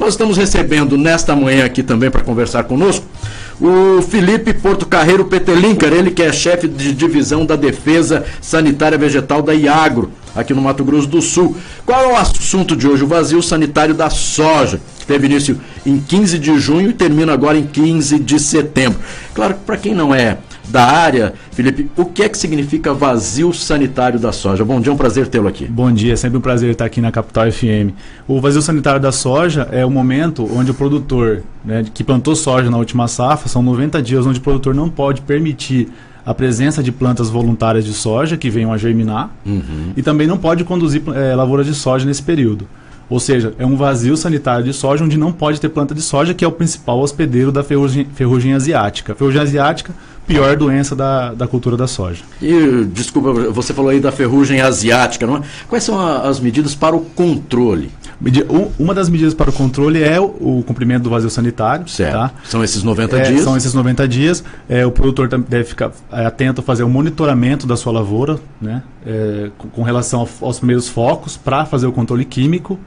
Nós estamos recebendo nesta manhã aqui também para conversar conosco o Felipe Portocarreiro Petelincker, ele que é chefe de divisão da Defesa Sanitária Vegetal da Iagro, aqui no Mato Grosso do Sul. Qual é o assunto de hoje? O vazio sanitário da soja, que teve início em 15 de junho e termina agora em 15 de setembro. Claro que para quem não é da área, Felipe, o que é que significa vazio sanitário da soja? Bom dia, é um prazer tê-lo aqui. Bom dia, é sempre um prazer estar aqui na Capital FM. O vazio sanitário da soja é o momento onde o produtor, né, que plantou soja na última safra, são 90 dias onde o produtor não pode permitir a presença de plantas voluntárias de soja que venham a germinar, e também não pode conduzir lavouras de soja nesse período. Ou seja, é um vazio sanitário de soja onde não pode ter planta de soja, que é o principal hospedeiro da ferrugem asiática. A ferrugem asiática, pior doença da cultura da soja. E, desculpa, você falou aí da ferrugem asiática, não é? Quais são as medidas para o controle? Uma das medidas para o controle é o cumprimento do vazio sanitário. Certo. Tá? São esses 90 dias? São esses 90 dias. O produtor deve ficar atento a fazer o monitoramento da sua lavoura, né? Com relação aos primeiros focos, para fazer o controle químico.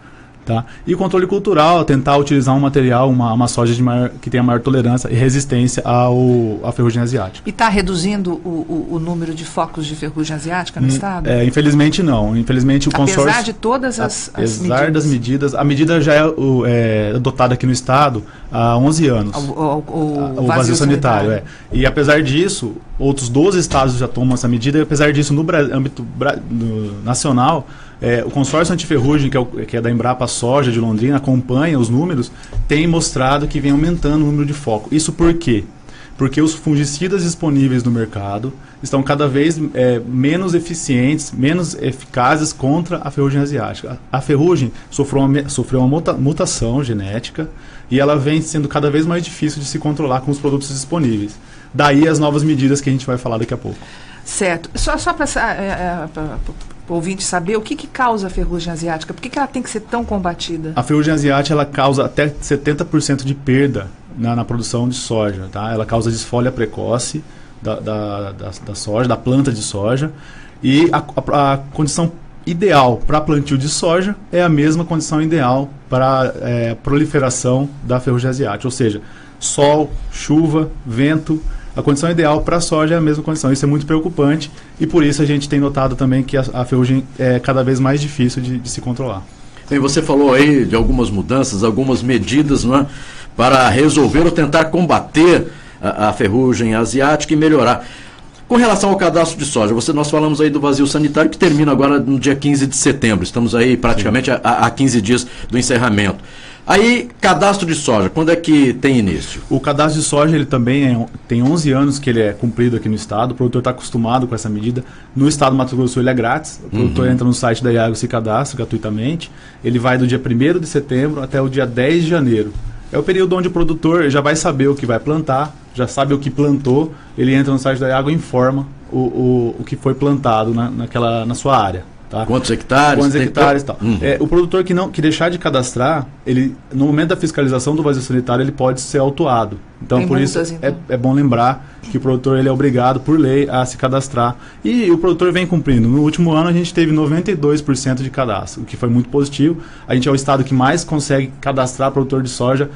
Tá? E o controle cultural, tentar utilizar um material, uma soja que tenha maior tolerância e resistência à ferrugem asiática. E está reduzindo o número de focos de ferrugem asiática no estado? Infelizmente não. Infelizmente o consórcio... Apesar de todas as apesar das medidas, a medida já é adotada aqui no estado há 11 anos. O vazio sanitário. E apesar disso, outros 12 estados já tomam essa medida, e apesar disso, no âmbito nacional, o consórcio antiferrugem, que é da Embrapa Soja de Londrina, acompanha os números, tem mostrado que vem aumentando o número de foco. Isso por quê? Porque os fungicidas disponíveis no mercado estão cada vez menos eficientes, menos eficazes contra a ferrugem asiática. A ferrugem sofreu uma mutação genética e ela vem sendo cada vez mais difícil de se controlar com os produtos disponíveis. Daí as novas medidas que a gente vai falar daqui a pouco. Certo. Só para o ouvinte saber, o que causa a ferrugem asiática? Por que ela tem que ser tão combatida? A ferrugem asiática ela causa até 70% de perda na produção de soja. Tá? Ela causa desfolha precoce da soja, da planta de soja. E a condição ideal para plantio de soja é a mesma condição ideal para proliferação da ferrugem asiática. Ou seja, sol, chuva, vento. A condição ideal para a soja é a mesma condição. Isso é muito preocupante e por isso a gente tem notado também que a ferrugem é cada vez mais difícil de se controlar. Bem, você falou aí de algumas mudanças, algumas medidas, não é, para resolver ou tentar combater a ferrugem asiática e melhorar. Com relação ao cadastro de soja, nós falamos aí do vazio sanitário que termina agora no dia 15 de setembro. Estamos aí praticamente há 15 dias do encerramento. Aí, cadastro de soja, quando é que tem início? O cadastro de soja, ele também tem 11 anos que ele é cumprido aqui no estado. O produtor está acostumado com essa medida. No estado do Mato Grosso do Sul ele é grátis. O produtor entra no site da Iagro e se cadastra gratuitamente. Ele vai do dia 1º de setembro até o dia 10 de janeiro. É o período onde o produtor já vai saber o que vai plantar, já sabe o que plantou. Ele entra no site da Iagro e informa o que foi plantado na sua área. Tá? Quantos hectares e tal. O produtor que deixar de cadastrar, no momento da fiscalização do vazio sanitário, ele pode ser autuado. Então, tem por multas, isso, então. É bom lembrar que o produtor ele é obrigado, por lei, a se cadastrar. E o produtor vem cumprindo. No último ano, a gente teve 92% de cadastro, o que foi muito positivo. A gente é o estado que mais consegue cadastrar produtor de soja,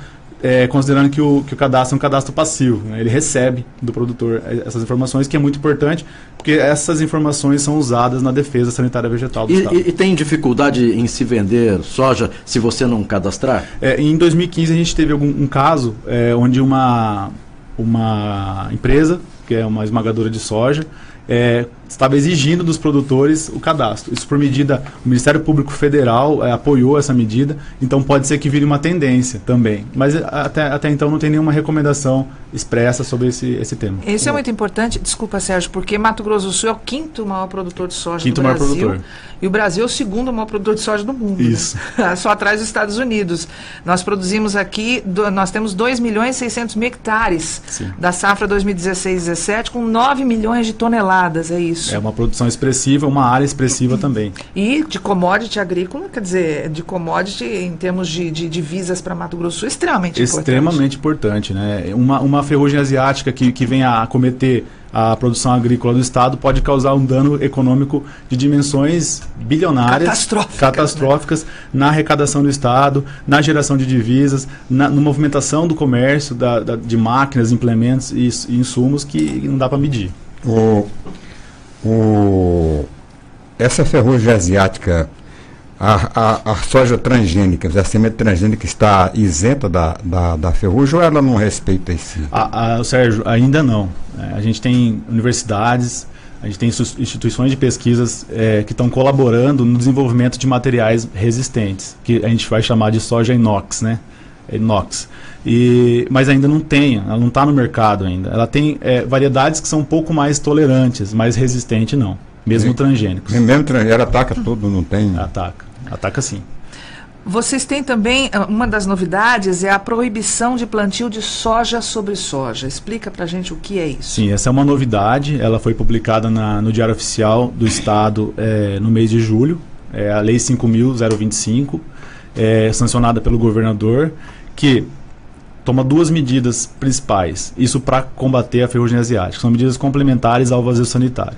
considerando que o cadastro é um cadastro passivo, né? Ele recebe do produtor essas informações, que é muito importante, porque essas informações são usadas na defesa sanitária vegetal do estado. E tem dificuldade em se vender soja se você não cadastrar? Em 2015 a gente teve um caso onde uma empresa, que é uma esmagadora de soja, estava exigindo dos produtores o cadastro. Isso por medida, o Ministério Público Federal apoiou essa medida, então pode ser que vire uma tendência também. Mas até então não tem nenhuma recomendação expressa sobre esse tema. Isso é muito importante, desculpa Sérgio, porque Mato Grosso do Sul é o 5º maior produtor de soja do Brasil. E o Brasil é o 2º maior produtor de soja do mundo. Isso. Né? Só atrás dos Estados Unidos. Nós produzimos aqui, nós temos 2.600.000 hectares da safra 2016-17 com 9 milhões de toneladas, é isso. É uma produção expressiva, uma área expressiva também. E de commodity agrícola, quer dizer, de commodity em termos de divisas para Mato Grosso do Sul, extremamente importante. Extremamente importante, né? Uma ferrugem asiática que vem a acometer a produção agrícola do estado pode causar um dano econômico de dimensões bilionárias, catastróficas na arrecadação do estado, na geração de divisas, na movimentação do comércio, de máquinas, implementos e insumos que não dá para medir. Essa ferrugem asiática, a soja transgênica, a semente transgênica está isenta da ferrugem ou ela não respeita esse? Sérgio, ainda não. A gente tem universidades, a gente tem instituições de pesquisas que estão colaborando no desenvolvimento de materiais resistentes, que a gente vai chamar de soja inox, né? Inox. Mas ainda não tem, ela não está no mercado ainda. Ela tem variedades que são um pouco mais tolerantes, mais resistentes não, mesmo transgênicos. Mesmo transgênico, ataca tudo, não tem? Ataca sim. Vocês têm também, uma das novidades é a proibição de plantio de soja sobre soja. Explica pra gente o que é isso. Sim, essa é uma novidade, ela foi publicada no Diário Oficial do Estado no mês de julho, a Lei 5.025, sancionada pelo governador, que toma duas medidas principais, isso para combater a ferrugem asiática, são medidas complementares ao vazio sanitário.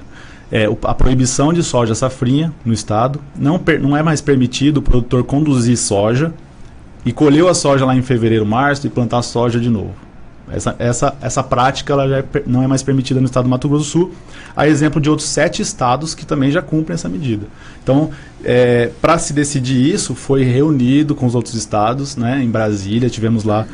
A proibição de soja safrinha no estado, não é mais permitido o produtor conduzir soja e colheu a soja lá em fevereiro, março e plantar soja de novo. Essa prática ela já não é mais permitida no estado do Mato Grosso do Sul, a exemplo de outros 7 estados que também já cumprem essa medida. Então, para se decidir isso, foi reunido com os outros estados, né, em Brasília, tivemos lá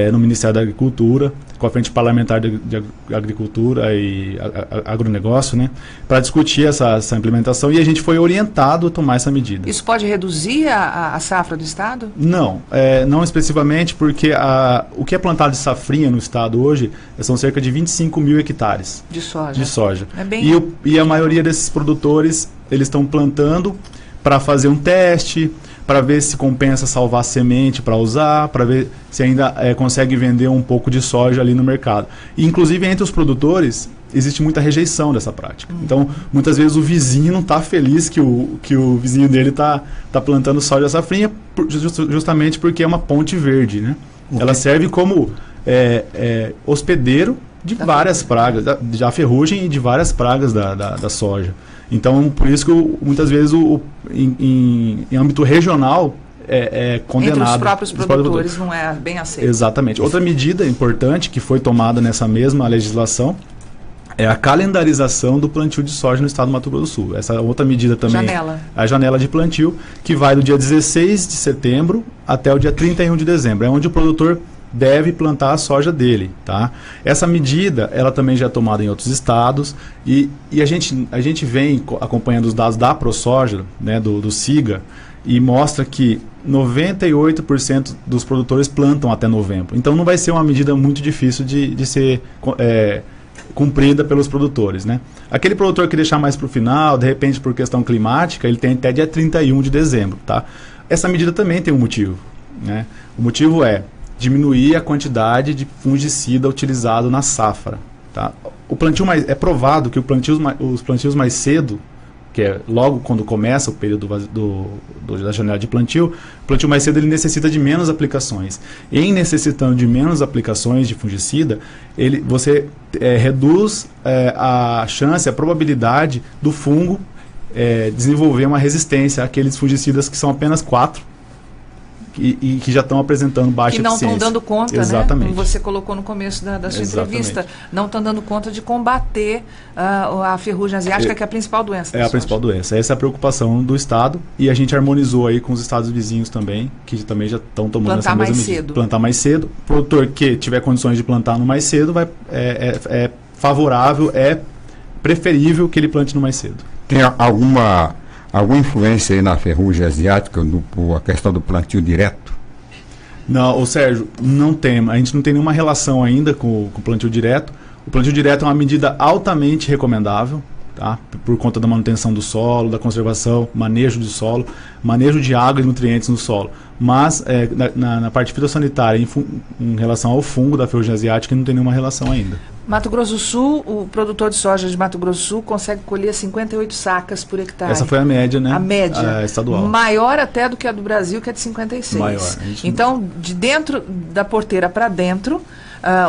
no Ministério da Agricultura, com a Frente Parlamentar de Agricultura e Agronegócio, né, para discutir essa implementação, e a gente foi orientado a tomar essa medida. Isso pode reduzir a safra do estado? Não, não especificamente, porque o que é plantado de safrinha no estado hoje são cerca de 25 mil hectares de soja. E a maioria desses produtores, eles estão plantando para fazer um teste, para ver se compensa salvar a semente para usar, para ver se ainda consegue vender um pouco de soja ali no mercado. E, inclusive, entre os produtores, existe muita rejeição dessa prática. Então, muitas vezes o vizinho não está feliz que o vizinho dele está plantando soja safrinha, justamente porque é uma ponte verde, né? Ela serve como hospedeiro de várias pragas, da ferrugem e de várias pragas da soja. Então, por isso que muitas vezes em âmbito regional é condenado. Entre os próprios produtores não é bem aceito. Exatamente. Outra medida importante que foi tomada nessa mesma legislação é a calendarização do plantio de soja no estado do Mato Grosso do Sul. Essa outra medida também a janela de plantio, que vai do dia 16 de setembro até o dia 31 de dezembro. É onde o produtor deve plantar a soja dele, tá? Essa medida, ela também já é tomada em outros estados e a gente vem acompanhando os dados da ProSoja, né, do SIGA, e mostra que 98% dos produtores plantam até novembro. Então não vai ser uma medida muito difícil de ser cumprida pelos produtores, né? Aquele produtor que deixar mais para o final, de repente por questão climática, ele tem até dia 31 de dezembro, tá? Essa medida também tem um motivo, né? O motivo é diminuir a quantidade de fungicida utilizado na safra, tá? O plantio é provado que os plantios mais cedo, que é logo quando começa o período da janela de plantio, o plantio mais cedo ele necessita de menos aplicações. Em necessitando de menos aplicações de fungicida, você reduz a chance, a probabilidade do fungo desenvolver uma resistência àqueles fungicidas que são apenas 4 e que já estão apresentando baixa eficiência. Que não estão dando conta, exatamente, né? Como você colocou no começo da sua entrevista. Não estão dando conta de combater a ferrugem asiática, que é a principal doença. É a principal doença. Essa é a preocupação do Estado, e a gente harmonizou aí com os estados vizinhos também, que também já estão tomando essa mesma medida. Plantar mais cedo. O produtor que tiver condições de plantar no mais cedo, é favorável, é preferível que ele plante no mais cedo. Tem alguma influência aí na ferrugem asiática, a questão do plantio direto? Não, Sérgio, não tem. A gente não tem nenhuma relação ainda com o plantio direto. O plantio direto é uma medida altamente recomendável, tá? Por conta da manutenção do solo, da conservação, manejo de solo, manejo de água e nutrientes no solo. Mas na parte fitossanitária, em relação ao fungo da ferrugem asiática, não tem nenhuma relação ainda. Mato Grosso do Sul, o produtor de soja de Mato Grosso do Sul consegue colher 58 sacas por hectare. Essa foi a média, né? A média. Estadual. Maior até do que a do Brasil, que é de 56. Maior. Então, de dentro da porteira para dentro,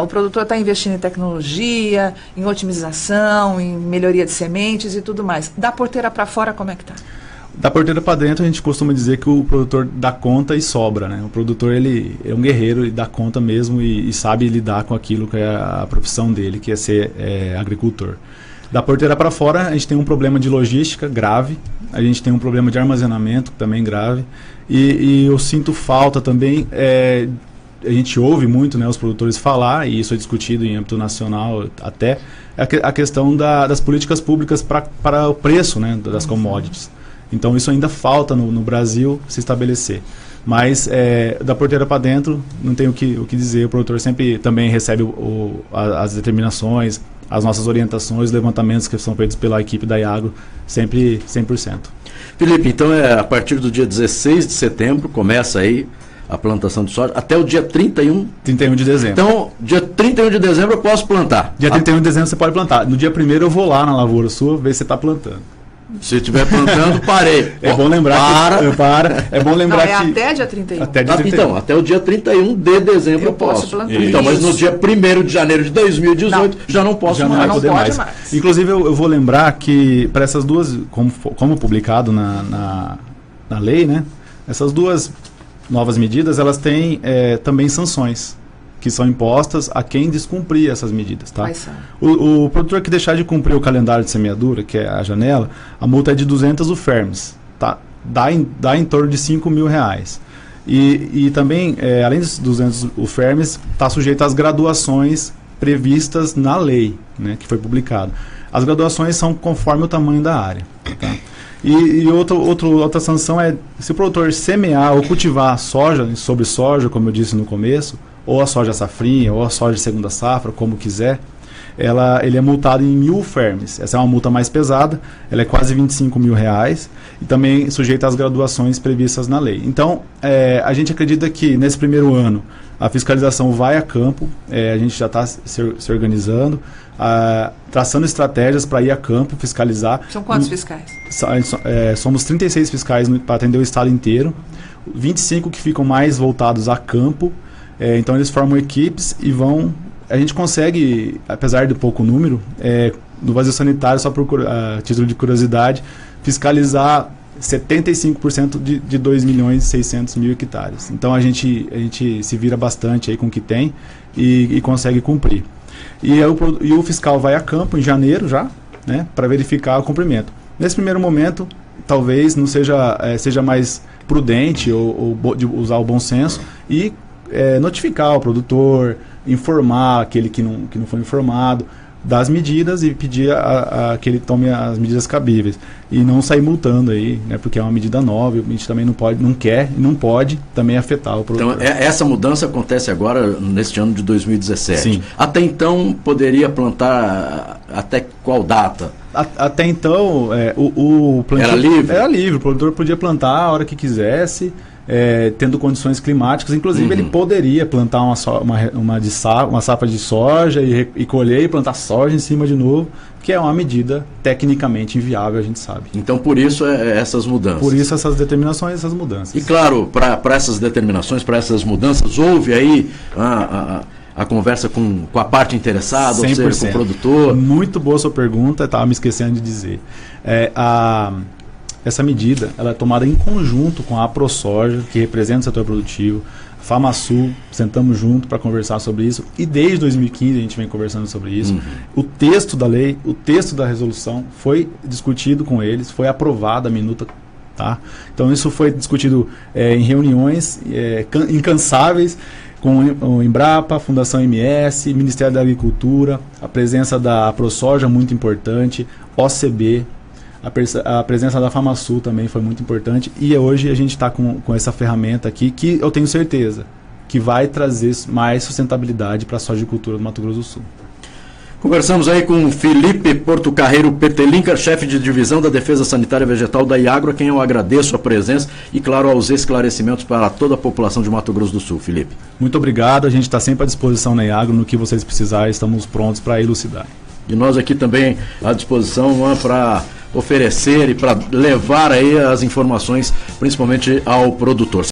o produtor está investindo em tecnologia, em otimização, em melhoria de sementes e tudo mais. Da porteira para fora, como é que está? Da porteira para dentro, a gente costuma dizer que o produtor dá conta e sobra, né? O produtor, ele é um guerreiro, ele dá conta mesmo e sabe lidar com aquilo que é a profissão dele, que é ser agricultor. Da porteira para fora, a gente tem um problema de logística grave, a gente tem um problema de armazenamento também grave, e eu sinto falta também, a gente ouve muito, né, os produtores falar, e isso é discutido em âmbito nacional até, a questão das políticas públicas para o preço, né, das commodities. Então isso ainda falta no Brasil se estabelecer. Mas da porteira para dentro, não tem o que dizer. O produtor sempre também recebe as determinações, as nossas orientações, levantamentos que são feitos pela equipe da Iagro, sempre 100%. Felipe, então a partir do dia 16 de setembro começa aí a plantação de soja até o dia 31 de dezembro. Então, dia 31 de dezembro eu posso plantar? Dia 31 de dezembro você pode plantar. No dia 1º eu vou lá na lavoura sua ver se você está plantando. Se estiver plantando, parei. É bom lembrar É bom lembrar que... até dia 31. Até dia 31. Então, até o dia 31 de dezembro eu posso plantar. Então, mas no dia 1º de janeiro de 2018 já não posso mais. Já não pode mais. Inclusive, eu vou lembrar que para essas duas, como publicado na lei, né? Essas duas novas medidas, elas têm também sanções que são impostas a quem descumprir essas medidas, tá? O produtor que deixar de cumprir o calendário de semeadura, que é a janela, a multa é de 200 UFERMs, tá? Dá em torno de R$5.000. E também, além dos 200 UFERMs, está sujeito às graduações previstas na lei, né, que foi publicado. As graduações são conforme o tamanho da área, tá? E outra sanção é, se o produtor semear ou cultivar soja sobre soja, como eu disse no começo, ou a soja safrinha, ou a soja de segunda safra, como quiser, ele é multado em 1.000 UFERMs. Essa é uma multa mais pesada, ela é quase R$25.000 e também sujeita às graduações previstas na lei. Então, a gente acredita que nesse primeiro ano a fiscalização vai a campo, a gente já está se organizando, traçando estratégias para ir a campo, fiscalizar. São quantos fiscais? Somos 36 fiscais para atender o estado inteiro, 25 que ficam mais voltados a campo. Então eles formam equipes e a gente consegue, apesar do pouco número, no vazio sanitário, só por título de curiosidade, fiscalizar 75% de 2.600.000 hectares. Então a gente se vira bastante aí com o que tem e consegue cumprir. E o fiscal vai a campo em janeiro já, né, para verificar o cumprimento. Nesse primeiro momento, talvez não seja mais prudente ou de usar o bom senso e notificar o produtor, informar aquele que não foi informado das medidas e pedir que ele tome as medidas cabíveis e não sair multando aí, né, porque é uma medida nova e a gente também não pode também afetar o produtor. Então essa mudança acontece agora neste ano de 2017. Sim. Até então poderia plantar até qual data? Até então o plantio era livre? Era livre, o produtor podia plantar a hora que quisesse. Tendo condições climáticas, inclusive ele poderia plantar uma safra de soja e colher e plantar soja em cima de novo, que é uma medida tecnicamente inviável, a gente sabe. Então por isso essas mudanças. Por isso essas determinações, essas mudanças. E claro, para essas determinações, para essas mudanças, houve aí a conversa com a parte interessada, 100%. Ou seja, com o produtor. Muito boa sua pergunta, estava me esquecendo de dizer. Essa medida ela é tomada em conjunto com a AproSoja, que representa o setor produtivo, a FamaSul, sentamos junto para conversar sobre isso, e desde 2015 a gente vem conversando sobre isso. O texto da lei, o texto da resolução foi discutido com eles, foi aprovada a minuta, tá? Então isso foi discutido em reuniões incansáveis com o Embrapa, Fundação MS, Ministério da Agricultura, a presença da AproSoja muito importante, OCB, a presença da FamaSul também foi muito importante, e hoje a gente está com essa ferramenta aqui que eu tenho certeza que vai trazer mais sustentabilidade para a sojicultura do Mato Grosso do Sul. Conversamos aí com Felipe Portocarreiro Petelinca, chefe de divisão da Defesa Sanitária Vegetal da Iagro, a quem eu agradeço a presença e, claro, aos esclarecimentos para toda a população de Mato Grosso do Sul. Felipe. Muito obrigado, a gente está sempre à disposição na Iagro, no que vocês precisarem, estamos prontos para elucidar. E nós aqui também à disposição para oferecer e para levar aí as informações, principalmente ao produtor.